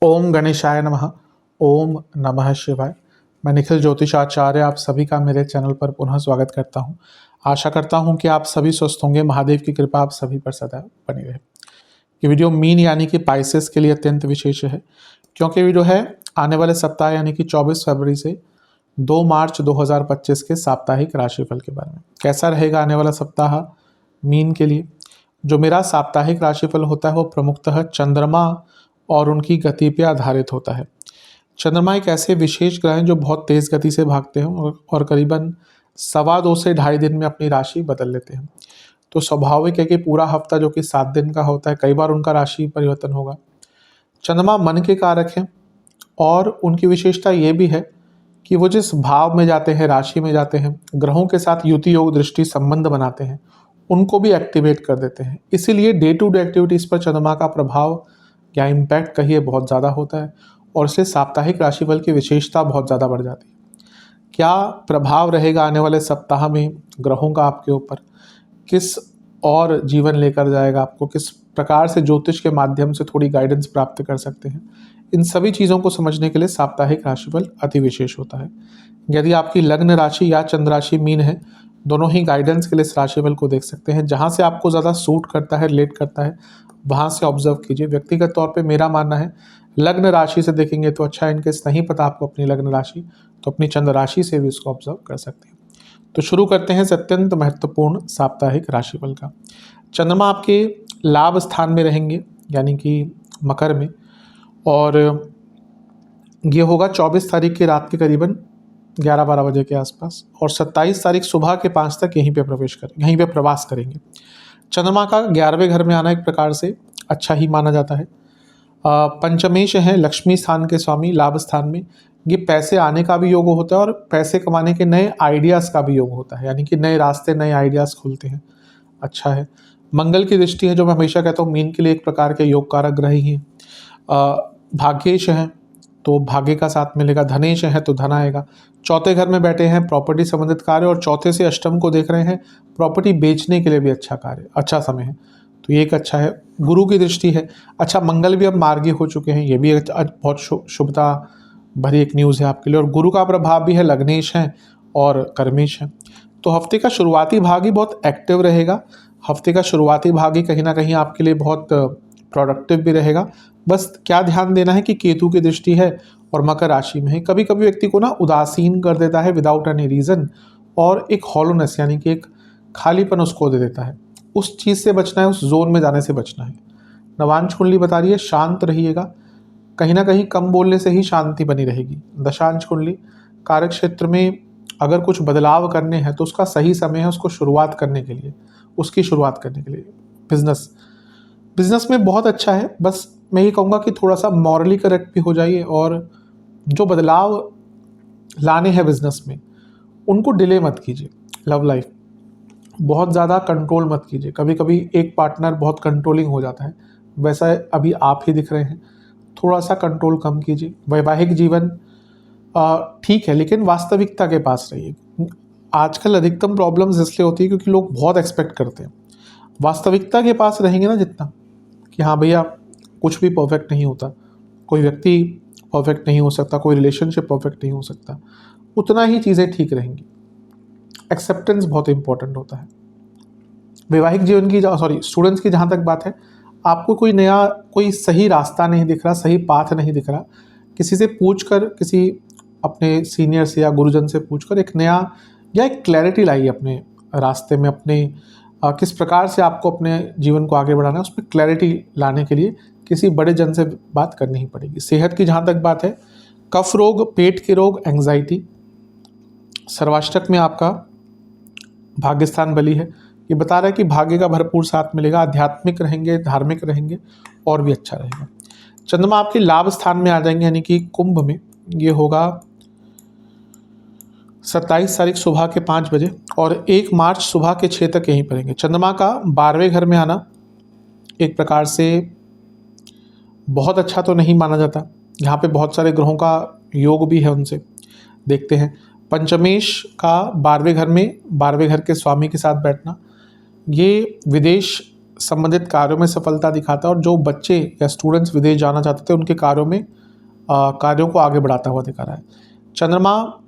ओम गणेशाय नमः। ओम नमः शिवाय। मैं निखिल ज्योतिषाचार्य आप सभी का मेरे चैनल पर पुनः स्वागत करता हूं। आशा करता हूं कि आप सभी स्वस्थ होंगे। महादेव की कृपा आप सभी पर सदा बनी रहे। ये वीडियो मीन यानी कि पाइसेस के लिए अत्यंत विशेष है, क्योंकि वीडियो है आने वाले सप्ताह यानी कि 24 फरवरी से 2 मार्च 2025 के साप्ताहिक राशिफल के बारे में। कैसा रहेगा आने वाला सप्ताह मीन के लिए। जो मेरा साप्ताहिक राशिफल होता है वो प्रमुखतः चंद्रमा और उनकी गति पर आधारित होता है। चंद्रमा एक ऐसे विशेष ग्रह हैं जो बहुत तेज गति से भागते हैं और करीबन 2.25 से 2.5 दिन में अपनी राशि बदल लेते हैं। तो स्वाभाविक है कि पूरा हफ्ता जो कि 7 दिन का होता है, कई बार उनका राशि परिवर्तन होगा। चंद्रमा मन के कारक हैं और उनकी विशेषता ये भी है कि वो जिस भाव में जाते हैं, राशि में जाते हैं, ग्रहों के साथ युति योग दृष्टि संबंध बनाते हैं, उनको भी एक्टिवेट कर देते हैं। इसीलिए डे टू डे एक्टिविटीज़ पर चंद्रमा का प्रभाव या इम्पैक्ट कहिए बहुत ज़्यादा होता है और इससे साप्ताहिक राशिफल की विशेषता बहुत ज़्यादा बढ़ जाती है। क्या प्रभाव रहेगा आने वाले सप्ताह में ग्रहों का आपके ऊपर, किस और जीवन लेकर जाएगा आपको, किस प्रकार से ज्योतिष के माध्यम से थोड़ी गाइडेंस प्राप्त कर सकते हैं, इन सभी चीज़ों को समझने के लिए साप्ताहिक राशिफल अति विशेष होता है। यदि आपकी लग्न राशि या चंद्र राशि मीन है, दोनों ही गाइडेंस के लिए इस राशिफल को देख सकते हैं। जहाँ से आपको ज़्यादा सूट करता है, रिलेट करता है, वहाँ से ऑब्जर्व कीजिए। व्यक्तिगत तौर पे मेरा मानना है लग्न राशि से देखेंगे तो अच्छा है। इनकेस नहीं पता आपको अपनी लग्न राशि, तो अपनी चंद्र राशि से भी इसको ऑब्जर्व कर सकते हैं। तो शुरू करते हैं इस अत्यंत महत्वपूर्ण साप्ताहिक राशिफल का। चंद्रमा आपके लाभ स्थान में रहेंगे यानी कि मकर में, और ये होगा 24 तारीख की रात के करीबन 11-12 बजे के आसपास, और 27 तारीख सुबह के 5 तक यहीं पे प्रवास करेंगे। चंद्रमा का 11वें घर में आना एक प्रकार से अच्छा ही माना जाता है। पंचमेश हैं, लक्ष्मी स्थान के स्वामी, लाभ स्थान में। ये पैसे आने का भी योग होता है और पैसे कमाने के नए आइडियाज़ का भी योग होता है, यानी कि नए रास्ते, नए आइडियाज़ खुलते हैं। अच्छा है। मंगल की दृष्टि है, जो मैं हमेशा कहता हूँ मीन के लिए एक प्रकार के योग कारक ग्रह ही हैं। भाग्येश हैं तो भाग्य का साथ मिलेगा, धनेश है तो धन आएगा। चौथे घर में बैठे हैं, प्रॉपर्टी संबंधित कार्य, और चौथे से अष्टम को देख रहे हैं, प्रॉपर्टी बेचने के लिए भी अच्छा समय है। तो ये एक अच्छा है। गुरु की दृष्टि है। अच्छा, मंगल भी अब मार्गी हो चुके हैं, ये भी बहुत शुभता भरी एक न्यूज़ है आपके लिए। और गुरु का प्रभाव भी है, लग्नेश हैं और कर्मेश हैं। तो हफ्ते का शुरुआती भाग ही बहुत एक्टिव रहेगा। हफ्ते का शुरुआती भाग ही कहीं ना कहीं आपके लिए बहुत प्रोडक्टिव भी रहेगा। बस क्या ध्यान देना है कि केतु की दृष्टि है और मकर राशि में है। कभी कभी व्यक्ति को ना उदासीन कर देता है विदाउट एनी रीज़न, और एक हॉलोनेस यानी कि एक खालीपन उसको दे देता है। उस चीज़ से बचना है, उस जोन में जाने से बचना है। नवांश कुंडली बता रही है शांत रहिएगा, कहीं ना कहीं कम बोलने से ही शांति बनी रहेगी। दशांश कुंडली कार्य क्षेत्र में अगर कुछ बदलाव करने हैं तो उसका सही समय है, उसकी शुरुआत करने के लिए। बिजनेस में बहुत अच्छा है। बस मैं ये कहूँगा कि थोड़ा सा मॉरली करेक्ट भी हो जाइए, और जो बदलाव लाने हैं बिजनेस में उनको डिले मत कीजिए। लव लाइफ बहुत ज़्यादा कंट्रोल मत कीजिए। कभी कभी एक पार्टनर बहुत कंट्रोलिंग हो जाता है, वैसा अभी आप ही दिख रहे हैं। थोड़ा सा कंट्रोल कम कीजिए। वैवाहिक जीवन ठीक है, लेकिन वास्तविकता के पास रहिए। आजकल अधिकतम प्रॉब्लम्स इसलिए होती है क्योंकि लोग बहुत एक्सपेक्ट करते हैं। वास्तविकता के पास रहेंगे ना जितना, कि हाँ भैया कुछ भी परफेक्ट नहीं होता, कोई व्यक्ति परफेक्ट नहीं हो सकता, कोई रिलेशनशिप परफेक्ट नहीं हो सकता, उतना ही चीज़ें ठीक रहेंगी। एक्सेप्टेंस बहुत इंपॉर्टेंट होता है। वैवाहिक जीवन की स्टूडेंट्स की जहाँ तक बात है, आपको कोई सही रास्ता नहीं दिख रहा, सही पाथ नहीं दिख रहा, किसी से पूछकर, किसी अपने सीनियर से या गुरुजन से पूछकर एक क्लैरिटी लाइए अपने रास्ते में। किस प्रकार से आपको अपने जीवन को आगे बढ़ाना है, उसमें क्लैरिटी लाने के लिए किसी बड़े जन से बात करनी ही पड़ेगी। सेहत की जहाँ तक बात है, कफ रोग, पेट के रोग, एंग्जाइटी। सर्वाष्टक में आपका भाग्यस्थान बली है, ये बता रहा है कि भाग्य का भरपूर साथ मिलेगा। आध्यात्मिक रहेंगे, धार्मिक रहेंगे और भी अच्छा रहेगा। चंद्रमा आपके लाभ स्थान में आ जाएंगे यानी कि कुंभ में। ये होगा 27 तारीख सुबह के 5 बजे, और 1 मार्च सुबह के 6 तक यहीं पड़ेंगे। चंद्रमा का 12वें घर में आना एक प्रकार से बहुत अच्छा तो नहीं माना जाता। यहाँ पे बहुत सारे ग्रहों का योग भी है, उनसे देखते हैं। पंचमेश का 12वें घर में, 12वें घर के स्वामी के साथ बैठना, ये विदेश संबंधित कार्यों में सफलता दिखाता है, और जो बच्चे या स्टूडेंट्स विदेश जाना चाहते थे उनके कार्यों को आगे बढ़ाता हुआ दिखा रहा है। चंद्रमा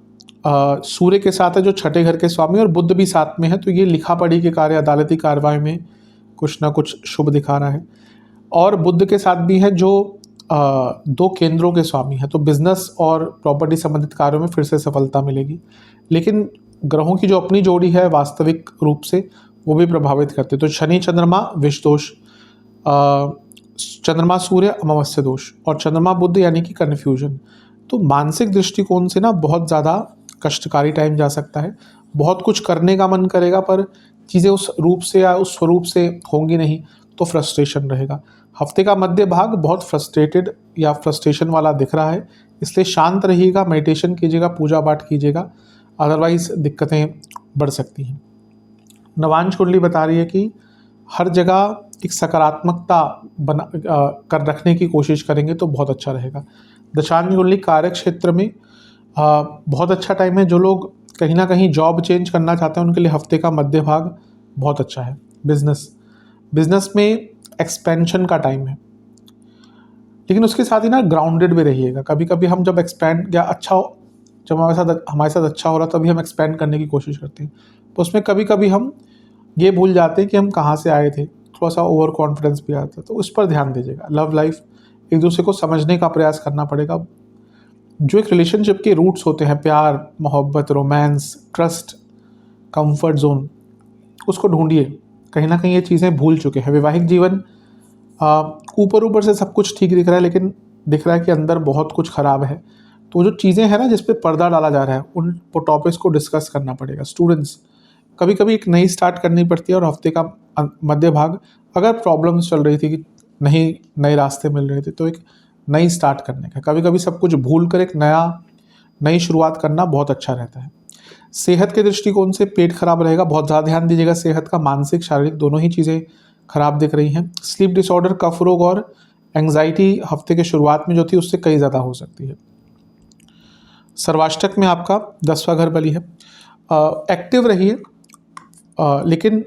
सूर्य के साथ है जो छठे घर के स्वामी, और बुध भी साथ में है, तो ये लिखा पढ़ी के कार्य, अदालती कार्रवाई में कुछ ना कुछ शुभ दिखा रहा है। और बुध के साथ भी है जो 2 केंद्रों के स्वामी है, तो बिजनेस और प्रॉपर्टी संबंधित कार्यों में फिर से सफलता मिलेगी। लेकिन ग्रहों की जो अपनी जोड़ी है वास्तविक रूप से वो भी प्रभावित करते, तो शनि चंद्रमा विष दोष, चंद्रमा सूर्य अमावस्या दोष, और चंद्रमा बुध यानी कि कन्फ्यूजन। तो मानसिक दृष्टिकोण से ना बहुत ज़्यादा कष्टकारी टाइम जा सकता है। बहुत कुछ करने का मन करेगा पर चीज़ें उस रूप से या उस स्वरूप से होंगी नहीं, तो फ्रस्ट्रेशन रहेगा। हफ्ते का मध्य भाग बहुत फ्रस्ट्रेटेड या फ्रस्ट्रेशन वाला दिख रहा है, इसलिए शांत रहिएगा, मेडिटेशन कीजिएगा, पूजा पाठ कीजिएगा, अदरवाइज दिक्कतें बढ़ सकती हैं। नवांश कुंडली बता रही है कि हर जगह एक सकारात्मकता कर रखने की कोशिश करेंगे तो बहुत अच्छा रहेगा। दशांश कुंडली कार्य क्षेत्र में बहुत अच्छा टाइम है। जो लोग कहीं ना कहीं जॉब चेंज करना चाहते हैं उनके लिए हफ्ते का मध्य भाग बहुत अच्छा है। बिजनेस में एक्सपेंशन का टाइम है, लेकिन उसके साथ ही ना ग्राउंडेड भी रहिएगा। कभी कभी हम जब एक्सपेंड या जब हमारे साथ अच्छा हो रहा तभी हम एक्सपेंड करने की कोशिश करते हैं, तो उसमें कभी कभी हम ये भूल जाते हैं कि हम कहाँ से आए थे, थोड़ा सा ओवर कॉन्फिडेंस भी आता है, तो उस पर ध्यान दीजिएगा। लव लाइफ, एक दूसरे को समझने का प्रयास करना पड़ेगा। जो एक रिलेशनशिप के रूट्स होते हैं, प्यार, मोहब्बत, रोमांस, ट्रस्ट, कंफर्ट जोन, उसको ढूंढिए। कहीं ना कहीं ये चीज़ें भूल चुके हैं। वैवाहिक जीवन ऊपर से सब कुछ ठीक दिख रहा है, लेकिन दिख रहा है कि अंदर बहुत कुछ खराब है। तो जो चीज़ें हैं ना जिस पे पर्दा डाला जा रहा है, उन टॉपिक्स को डिस्कस करना पड़ेगा। स्टूडेंट्स, कभी कभी एक नई स्टार्ट करनी पड़ती है, और हफ्ते का मध्य भाग अगर प्रॉब्लम्स चल रही थी कि नहीं नए रास्ते मिल रहे थे, तो एक नई स्टार्ट करने का, कभी कभी सब कुछ भूल कर एक नई शुरुआत करना बहुत अच्छा रहता है। सेहत के दृष्टिकोण से पेट खराब रहेगा, बहुत ज़्यादा ध्यान दीजिएगा सेहत का। मानसिक शारीरिक दोनों ही चीज़ें खराब दिख रही हैं। स्लीप डिसऑर्डर, कफ रोग और एंग्जाइटी हफ्ते के शुरुआत में जो थी उससे कई ज़्यादा हो सकती है। सर्वाष्टक में आपका 10वां घर बली है। एक्टिव रहिए, लेकिन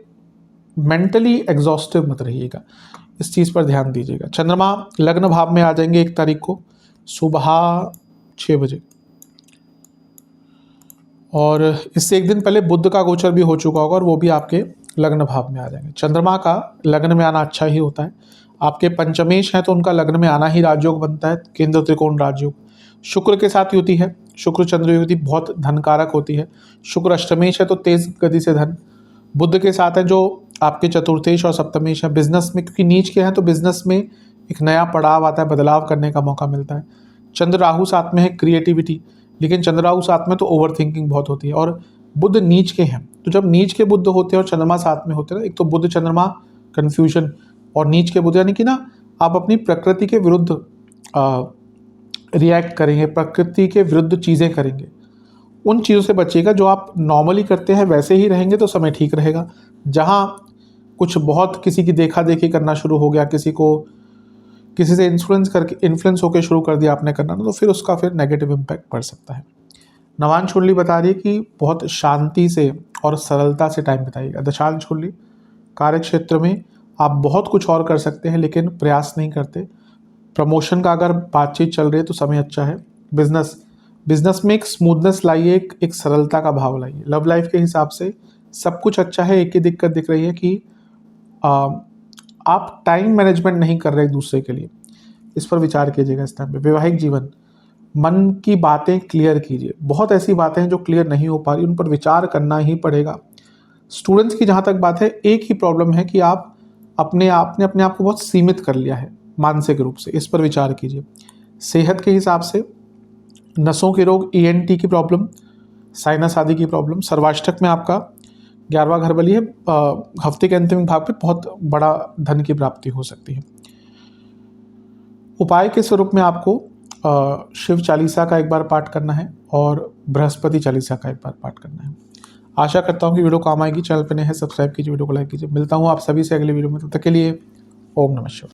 मेंटली एग्जॉस्टिव मत रहिएगा, इस चीज़ पर ध्यान दीजिएगा। चंद्रमा लग्न भाव में आ जाएंगे 1 तारीख को सुबह 6 बजे, और इससे एक दिन पहले बुध का गोचर भी हो चुका होगा और वो भी आपके लग्न भाव में आ जाएंगे। चंद्रमा का लग्न में आना अच्छा ही होता है। आपके पंचमेश हैं तो उनका लग्न में आना ही राजयोग बनता है, केंद्र त्रिकोण राजयोग। शुक्र के साथ युति है, शुक्र चंद्र युति बहुत धनकारक होती है। शुक्र अष्टमेश है तो तेज गति से धन। बुध के साथ है जो आपके चतुर्थेश और सप्तमेश है। बिजनेस में क्योंकि नीच के हैं तो बिजनेस में एक नया पड़ाव आता है, बदलाव करने का मौका मिलता है। चंद्र राहु साथ में है, क्रिएटिविटी, लेकिन चंद्र राहु साथ में तो ओवर थिंकिंग बहुत होती है। और बुध नीच के हैं, तो जब नीच के बुध होते हैं और चंद्रमा साथ में होते हैं, एक तो बुध चंद्रमा कन्फ्यूजन, और नीच के बुध यानी कि ना आप अपनी प्रकृति के विरुद्ध रिएक्ट करेंगे, प्रकृति के विरुद्ध चीज़ें करेंगे। उन चीज़ों से बचिएगा। जो आप नॉर्मली करते हैं वैसे ही रहेंगे तो समय ठीक रहेगा। जहाँ कुछ बहुत किसी की देखा देखी करना शुरू हो गया, किसी से इन्फ्लुएंस होकर शुरू कर दिया आपने करना, तो फिर उसका नेगेटिव इम्पैक्ट पड़ सकता है। नवांश कुंडली बता रही है कि बहुत शांति से और सरलता से टाइम बिताइएगा। दशांश कुंडली कार्य क्षेत्र में आप बहुत कुछ और कर सकते हैं लेकिन प्रयास नहीं करते। प्रमोशन का अगर बातचीत चल रही है तो समय अच्छा है। बिजनेस में एक स्मूथनेस लाइए, एक सरलता का भाव लाइए। लव लाइफ के हिसाब से सब कुछ अच्छा है, एक ही दिक्कत दिख रही है कि आप टाइम मैनेजमेंट नहीं कर रहे एक दूसरे के लिए, इस पर विचार कीजिएगा इस टाइम पे। वैवाहिक जीवन, मन की बातें क्लियर कीजिए। बहुत ऐसी बातें हैं जो क्लियर नहीं हो पा रही, उन पर विचार करना ही पड़ेगा। स्टूडेंट्स की जहाँ तक बात है, एक ही प्रॉब्लम है कि आप अपने आप को बहुत सीमित कर लिया है मानसिक रूप से, इस पर विचार कीजिए। सेहत के हिसाब से नसों के रोग, ENT की प्रॉब्लम, साइनस आदि की प्रॉब्लम। सर्वाष्टक में आपका 11वां घर बली है। हफ्ते के अंतिम भाग पे बहुत बड़ा धन की प्राप्ति हो सकती है। उपाय के स्वरूप में आपको शिव चालीसा का एक बार पाठ करना है और बृहस्पति चालीसा का एक बार पाठ करना है। आशा करता हूँ कि वीडियो काम आएगी। चैनल पर नए हैं सब्सक्राइब कीजिए, वीडियो को लाइक कीजिए। मिलता हूँ आप सभी से अगले वीडियो में, तब तक के लिए ओम नमः शिवाय।